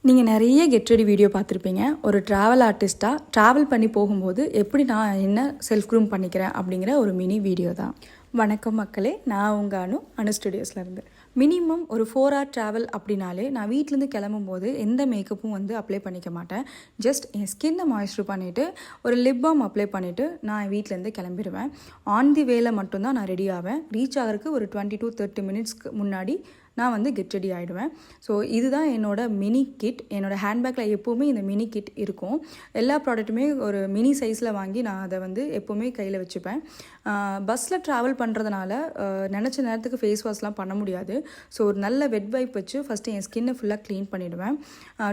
நீங்கள் நிறைய get ready video பார்த்துருப்பீங்க. ஒரு ட்ராவல் ஆர்டிஸ்ட்டாக ட்ராவல் பண்ணி போகும்போது எப்படி நான் என்ன செல்ஃப் க்ரூம் பண்ணிக்கிறேன் அப்படிங்கிற ஒரு மினி வீடியோ தான். வணக்கம் மக்களே, நான் உங்கள் அணு ஸ்டுடியோஸ்லேருந்து. மினிமம் ஒரு 4 hour ட்ராவல் அப்படின்னாலே நான் வீட்டிலேருந்து கிளம்பும்போது எந்த மேக்கப்பும் அப்ளை பண்ணிக்க மாட்டேன். ஜஸ்ட் என் ஸ்கின்னை மாய்ஸ்சர் பண்ணிவிட்டு ஒரு லிப் பாம் அப்ளை பண்ணிவிட்டு நான் வீட்டிலேருந்து கிளம்பிடுவேன். ஆன் தி வேல மட்டும்தான் நான் ரெடி ஆவேன். ரீச் ஆகிறதுக்கு ஒரு 20 to 30 minutesக்கு முன்னாடி நான் கெட் ரெடி ஆகிடுவேன். ஸோ இதுதான் என்னோடய மினி கிட். என்னோடய ஹேண்ட்பேக்கில் எப்போவுமே இந்த மினி கிட் இருக்கும். எல்லா ப்ராடக்ட்டுமே ஒரு மினி சைஸில் வாங்கி நான் அதை எப்போவுமே கையில் வச்சுப்பேன். பஸ்ஸில் ட்ராவல் பண்ணுறதுனால நினச்ச நேரத்துக்கு ஃபேஸ் வாஷ்லாம் பண்ண முடியாது. ஸோ ஒரு நல்ல வெட் வைப் வச்சு ஃபஸ்ட்டு என் ஸ்கின்னை ஃபுல்லாக க்ளீன் பண்ணிவிடுவேன்.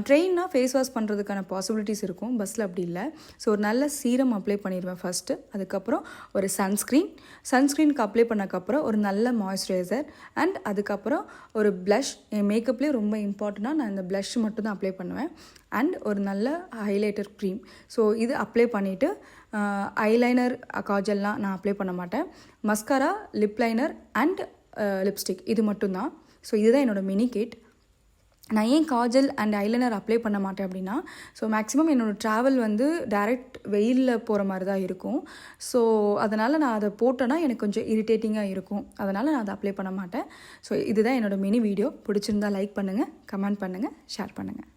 ட்ரெயின்னா ஃபேஸ் வாஷ் பண்ணுறதுக்கான பாசிபிலிட்டிஸ் இருக்கும், பஸ்ஸில் அப்படி இல்லை. ஸோ ஒரு நல்ல சீரம் அப்ளை பண்ணிடுவேன் ஃபஸ்ட்டு. அதுக்கப்புறம் ஒரு சன்ஸ்க்ரீனுக்கு அப்ளை பண்ணக்கப்புறம் ஒரு நல்ல மாய்ஸ்சரைசர் அண்ட் அதுக்கப்புறம் ஒரு ப்ளஷ். என் மேக்கப்லேயே ரொம்ப இம்பார்ட்டண்ட்டாக நான் இந்த ப்ளஷ் மட்டும் தான் அப்ளை பண்ணுவேன். அண்ட் ஒரு நல்ல ஹைலைட்டர் க்ரீம். ஸோ இது அப்ளை பண்ணிவிட்டு ஐலைனர் காஜல்லாம் நான் அப்ளை பண்ண மாட்டேன். Mascara, lip liner and lipstick இது மட்டும்தான். ஸோ இதுதான் என்னோடய மினி கிட். நான் ஏன் காஜல் அண்ட் ஐலைனர் அப்ளை பண்ண மாட்டேன் அப்படின்னா, ஸோ மேக்ஸிமம் என்னோடய ட்ராவல் டைரக்ட் வெயிலில் போகிற மாதிரி தான் இருக்கும். ஸோ அதனால் நான் அதை போட்டேன்னா எனக்கு கொஞ்சம் இரிட்டேட்டிங்காக இருக்கும். அதனால் நான் அதை அப்ளை பண்ண மாட்டேன். ஸோ இதுதான் என்னோடய மினி வீடியோ. பிடிச்சிருந்தா லைக் பண்ணுங்கள், கமெண்ட் பண்ணுங்கள், ஷேர் பண்ணுங்கள்.